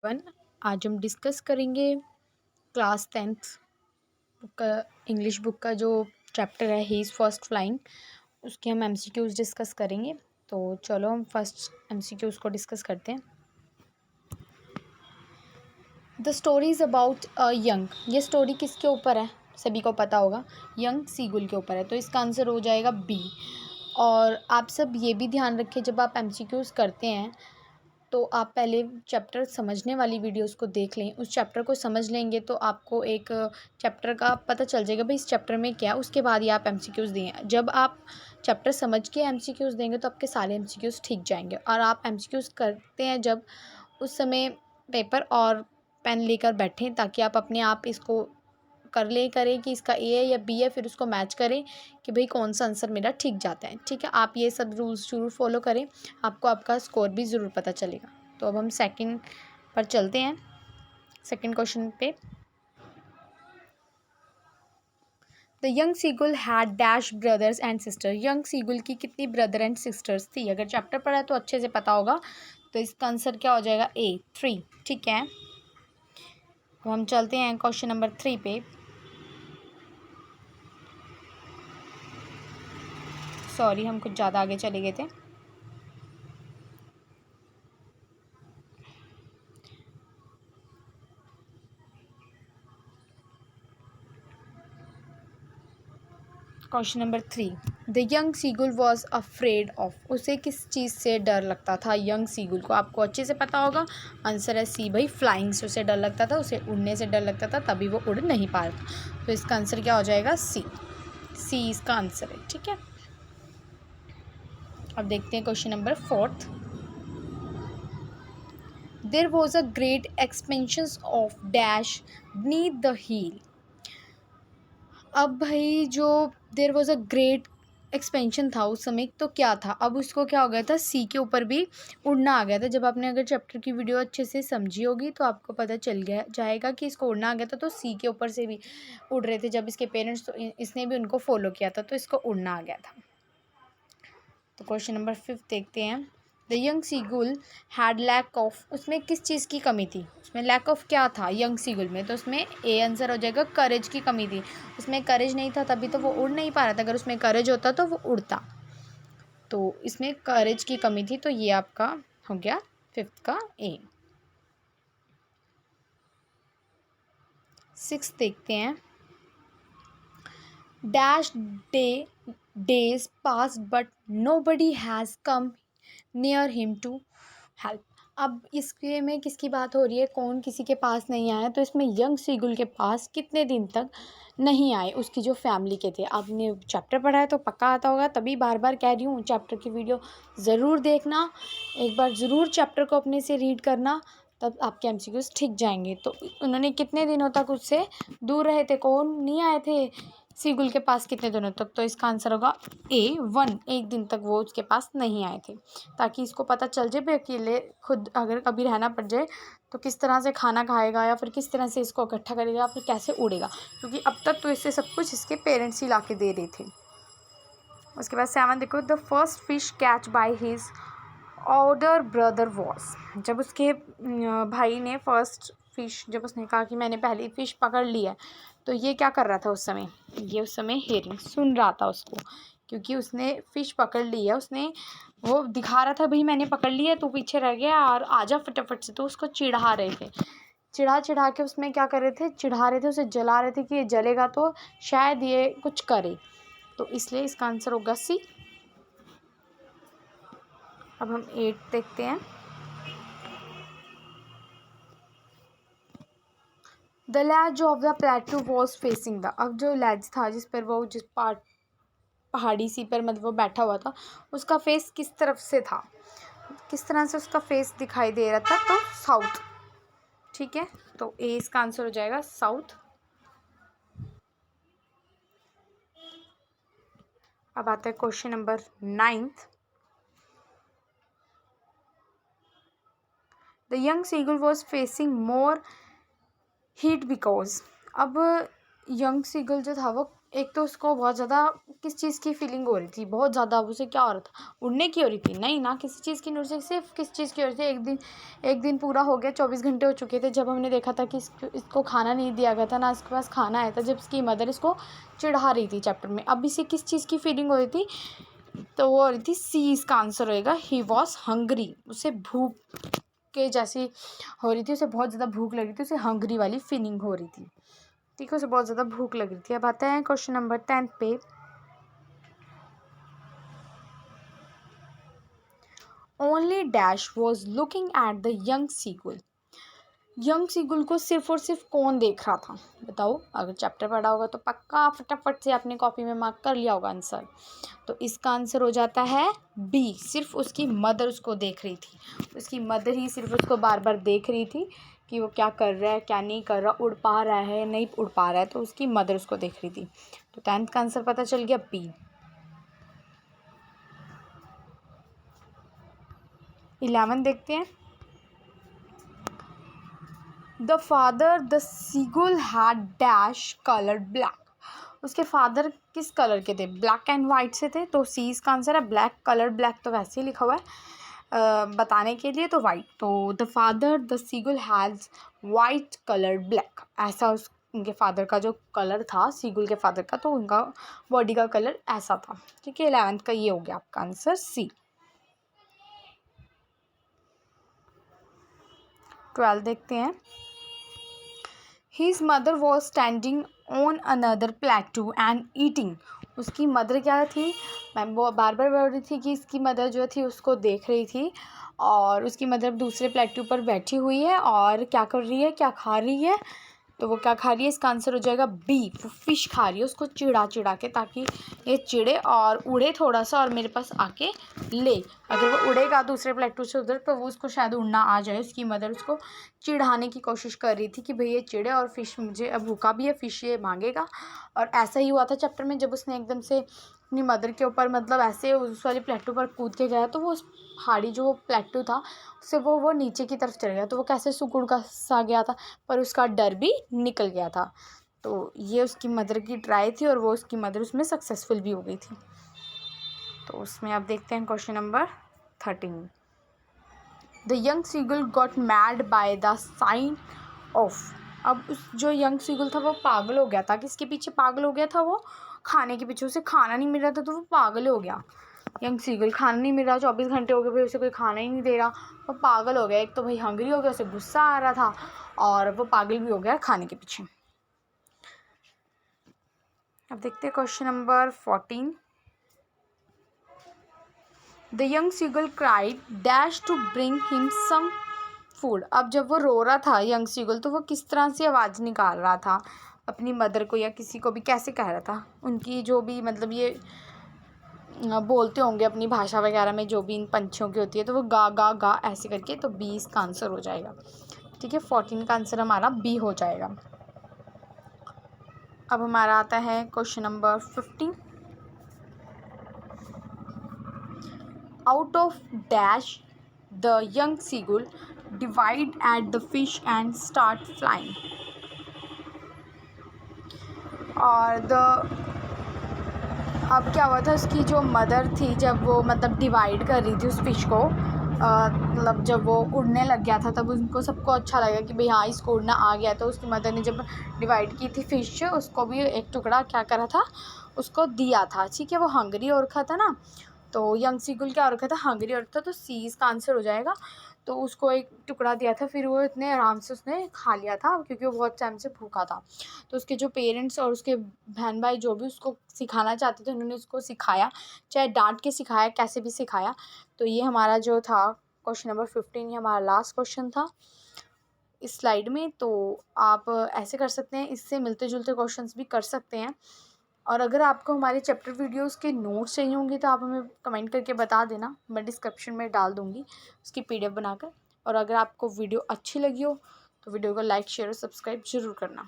One आज हम discuss करेंगे क्लास 10th बुक का इंग्लिश बुक का जो चैप्टर है ही इज़ फर्स्ट फ्लाइंग। उसके हम एमसीक्यूज़ डिस्कस करेंगे। तो चलो हम फर्स्ट एमसीक्यूज़ को डिस्कस करते हैं। The story is about a young. ये स्टोरी किसके ऊपर है? सभी को पता होगा, यंग सीगुल के ऊपर है। तो इसका आंसर हो जाएगा बी। और आप सब ये भी ध्यान रखें, जब आप एमसीक्यूज़ करते हैं तो आप पहले चैप्टर समझने वाली वीडियोस को देख लें। उस चैप्टर को समझ लेंगे तो आपको एक चैप्टर का पता चल जाएगा भाई इस चैप्टर में क्या है। उसके बाद ही आप एमसीक्यूज़ दें। जब आप चैप्टर समझ के एमसीक्यूज़ देंगे तो आपके सारे एमसीक्यूज़ ठीक जाएंगे। और आप एमसीक्यूज़ करते हैं जब, उस समय पेपर और पेन लेकर बैठें ताकि आप अपने आप इसको करें कि इसका ए है या बी है, फिर उसको मैच करें कि भाई कौन सा आंसर मेरा ठीक जाता है। ठीक है, आप ये सब रूल्स ज़रूर फॉलो करें, आपको आपका स्कोर भी ज़रूर पता चलेगा। तो अब हम सेकंड पर चलते हैं, सेकंड क्वेश्चन पे। The young seagull had dash brothers and sister. Young seagull की कितनी ब्रदर एंड सिस्टर्स थी? अगर चैप्टर पढ़ा है तो अच्छे से पता होगा। तो इसका आंसर क्या हो जाएगा? ए 3। ठीक है, अब हम चलते हैं क्वेश्चन नंबर 3 पे। सॉरी, हम कुछ ज़्यादा आगे चले गए थे। Question number 3, the young seagull was afraid of. उसे किस चीज़ से डर लगता था यंग सीगुल को? आपको अच्छे से पता होगा, आंसर है सी भाई, फ्लाइंग से उसे डर लगता था, उसे उड़ने से डर लगता था, तभी वो उड़ नहीं पा रहा था। तो इसका आंसर क्या हो जाएगा? सी। सी इसका आंसर है। ठीक है, अब देखते हैं question number 4। There was a great expansion of dash beneath the heel. अब भाई जो there was a great expansion था उस समय, तो क्या था? अब उसको क्या हो गया था? सी के ऊपर भी उड़ना आ गया था। जब आपने अगर चैप्टर की वीडियो अच्छे से समझी होगी तो आपको पता चल गया जाएगा कि इसको उड़ना आ गया था। तो सी के ऊपर से भी उड़ रहे थे जब इसके पेरेंट्स, तो इसने भी उनको फॉलो किया था, तो इसको उड़ना आ गया था। तो क्वेश्चन नंबर 5 देखते हैं। The young seagull had lack of. उसमें किस चीज़ की कमी थी? उसमें लैक ऑफ क्या था यंग सीगुल में? तो उसमें ए आंसर हो जाएगा, करेज की कमी थी। उसमें करेज नहीं था, तभी तो वो उड़ नहीं पा रहा था। अगर उसमें करेज होता तो वो उड़ता। तो इसमें करेज की कमी थी, तो ये आपका हो गया 5th का ए। 6 देखते हैं। Dash days pass but nobody has come near him to help. अब इसके में किसकी बात हो रही है? कौन किसी के पास नहीं आया? तो इसमें यंग सीगुल के पास कितने दिन तक नहीं आए उसकी जो फैमिली के थे। आपने चैप्टर पढ़ा है तो पक्का आता होगा, तभी बार बार कह रही हूँ चैप्टर की वीडियो ज़रूर देखना, एक बार ज़रूर चैप्टर को अपने से रीड करना, तब आपके एमसीक्यूज़ ठीक जाएंगे। तो उन्होंने कितने दिनों तक उससे दूर रहे थे? कौन नहीं आए थे सीगुल के पास कितने दिनों तक? तो इसका आंसर होगा A1। एक दिन तक वो उसके पास नहीं आए थे, ताकि इसको पता चल जाए भी अकेले खुद अगर कभी रहना पड़ जाए तो किस तरह से खाना खाएगा, या फिर किस तरह से इसको इकट्ठा करेगा, या फिर कैसे उड़ेगा। क्योंकि अब तक तो इससे सब कुछ इसके पेरेंट्स ही ला के दे रहे थे। उसके बाद 7 देखो। The first fish catch by his older brother was. जब उसके भाई ने फर्स्ट फिश, जब उसने कहा कि मैंने पहली फ़िश पकड़ ली है, तो ये क्या कर रहा था उस समय? ये उस समय हियरिंग सुन रहा था उसको, क्योंकि उसने फ़िश पकड़ ली है। उसने वो दिखा रहा था भाई मैंने पकड़ ली है, तू पीछे रह गया और आजा फटाफट से। तो उसको चिढ़ा रहे थे, चिढ़ा के उसमें क्या कर रहे थे? चिढ़ा रहे थे, उसे जला रहे थे कि ये जलेगा तो शायद ये कुछ करे। तो इसलिए इसका आंसर होगा सी। अब हम 8 देखते हैं। The lace of the प्लेटू was facing the. अब जो लैज था जिस पर वो, जिस पहाड़ी सी पर मतलब वो बैठा हुआ था, उसका फेस किस तरफ से था? किस तरह से उसका फेस दिखाई दे रहा था? तो साउथ। ठीक है, तो ए इसका आंसर हो जाएगा साउथ। अब आता है question number 9। The young seagull was facing more heat because. अब यंग सीगल जो था वो एक तो उसको बहुत ज़्यादा किस चीज़ की फीलिंग हो रही थी, बहुत ज़्यादा उसे क्या हो रहा था, उड़ने की हो रही थी, नहीं ना किसी चीज़ की नहीं हो रही थी, सिर्फ किस चीज़ की हो रही थी, एक दिन पूरा हो गया, 24 घंटे हो चुके थे जब हमने देखा था कि इसको खाना नहीं दिया गया था, ना इसके पास खाना आया था, जब इसकी मदर इसको चिढ़ा रही थी चैप्टर में। अब इसे किस चीज़ की फीलिंग हो रही थी, तो वो हो रही थी सी, इसका आंसर होएगा ही वॉज हंग्री, उसे भूख के जैसी हो रही थी, उसे बहुत ज़्यादा भूख लगी थी, उसे हंग्री वाली फीलिंग हो रही थी, ठीक है, उसे बहुत ज़्यादा भूख लग रही थी। अब आते हैं क्वेश्चन नंबर 10 पे। Only dash was looking at the young seagull. Young seagull को सिर्फ और सिर्फ कौन देख रहा था, बताओ। अगर चैप्टर पढ़ा होगा तो पक्का फटाफट से अपनी कॉपी में मार्क कर लिया होगा आंसर। तो इसका आंसर हो जाता है बी, सिर्फ उसकी मदर उसको देख रही थी, उसकी मदर ही सिर्फ उसको बार बार देख रही थी कि वो क्या कर रहा है, क्या नहीं कर रहा, उड़ पा रहा है नहीं उड़ पा रहा है, तो उसकी मदर उसको देख रही थी। तो 10th का आंसर पता चल गया बी। 11 देखते हैं। The father the seagull had dash colour black. उसके फादर किस कलर के थे, ब्लैक एंड वाइट से थे, तो सी इसका आंसर है ब्लैक कलर। ब्लैक तो वैसे ही लिखा हुआ है बताने के लिए, तो वाइट, तो the father the seagull has white colour black, ऐसा उनके फादर का जो कलर था, सीगुल के फादर का, तो उनका बॉडी का कलर ऐसा था, ठीक है। 11th का ये हो गया आपका आंसर सी। 12 देखते हैं। His mother was standing on another plateau and eating. उसकी मदर क्या थी, मैं वो बार बार बोल रही थी कि इसकी मदर जो थी उसको देख रही थी, और उसकी मदर दूसरे प्लेटू पर बैठी हुई है और क्या कर रही है, क्या खा रही है, तो वो क्या खा रही है, इसका आंसर हो जाएगा बी, वो फिश खा रही है, उसको चिढ़ा चिढ़ा के, ताकि ये चिढ़े और उड़े थोड़ा सा और मेरे पास आके ले। अगर वो उड़ेगा दूसरे प्लेटू से उधर, तो वो उसको शायद उड़ना आ जाए। उसकी मदर उसको चिढ़ाने की कोशिश कर रही थी कि भाई ये चिढ़े और फिश मुझे अब भूखा भी है, फिश ये मांगेगा। और ऐसा ही हुआ था चैप्टर में, जब उसने एकदम से अपनी मदर के ऊपर मतलब ऐसे उस वाले प्लेटू पर कूद के गया, तो वो उस पहाड़ी जो प्लेटू था उससे वो नीचे की तरफ चल गया, तो वो कैसे सुकुड़ का सा गया था, पर उसका डर भी निकल गया था। तो ये उसकी मदर की ट्राई थी और वो उसकी मदर उसमें सक्सेसफुल भी हो गई थी। तो उसमें अब देखते हैं question number 13। The young seagull got mad by the sign off. अब उस जो यंग सीगल था वो पागल हो गया था, किसके पीछे पागल हो गया था, वो खाने के पीछे, उसे खाना नहीं मिल रहा था, तो वो पागल हो गया। यंग सीगल, खाना नहीं मिल रहा, 24 घंटे हो गए भाई उसे कोई खाना ही नहीं दे रहा, वो पागल हो गया। एक तो भाई हंग्री हो गया, उसे गुस्सा आ रहा था, और वो पागल भी हो गया खाने के पीछे। अब देखते हैं question number 14। The young seagull cried dash to bring him some food. अब जब वो रो रहा था यंग सीगल, तो वो किस तरह से आवाज़ निकाल रहा था अपनी मदर को या किसी को भी, कैसे कह रहा था, उनकी जो भी मतलब ये बोलते होंगे अपनी भाषा वगैरह में, जो भी इन पंछियों की होती है, तो वो गा गा गा ऐसे करके, तो बी इसका आंसर हो जाएगा, ठीक है। 14 का आंसर हमारा बी हो जाएगा। अब हमारा आता है question number 15। Out of dash the young seagull divide at the fish and start flying. और अब क्या हुआ था, उसकी जो मदर थी, जब वो मतलब डिवाइड कर रही थी उस फिश को, मतलब जब वो उड़ने लग गया था, तब उनको सबको अच्छा लगा कि भाई हाँ इसको उड़ना आ गया। तो उसकी मदर ने जब डिवाइड की थी फ़िश, उसको भी एक टुकड़ा क्या करा था, उसको दिया था, ठीक है। वो हंगरी और रखा था ना, तो यंग सीगुल क्या रखा था, हंगरी और था, तो सी इसका आंसर हो जाएगा। तो उसको एक टुकड़ा दिया था, फिर वो इतने आराम से उसने खा लिया था, क्योंकि वो बहुत टाइम से भूखा था। तो उसके जो पेरेंट्स और उसके बहन भाई जो भी उसको सिखाना चाहते थे, उन्होंने उसको सिखाया, चाहे डांट के सिखाया, कैसे भी सिखाया। तो ये हमारा जो था क्वेश्चन नंबर 15, ये हमारा लास्ट क्वेश्चन था इस स्लाइड में। तो आप ऐसे कर सकते हैं, इससे मिलते जुलते क्वेश्चंस भी कर सकते हैं। और अगर आपको हमारे चैप्टर वीडियोस के नोट्स चाहिए होंगे, तो आप हमें कमेंट करके बता देना, मैं डिस्क्रिप्शन में डाल दूँगी उसकी PDF बनाकर। और अगर आपको वीडियो अच्छी लगी हो, तो वीडियो को लाइक शेयर और सब्सक्राइब ज़रूर करना।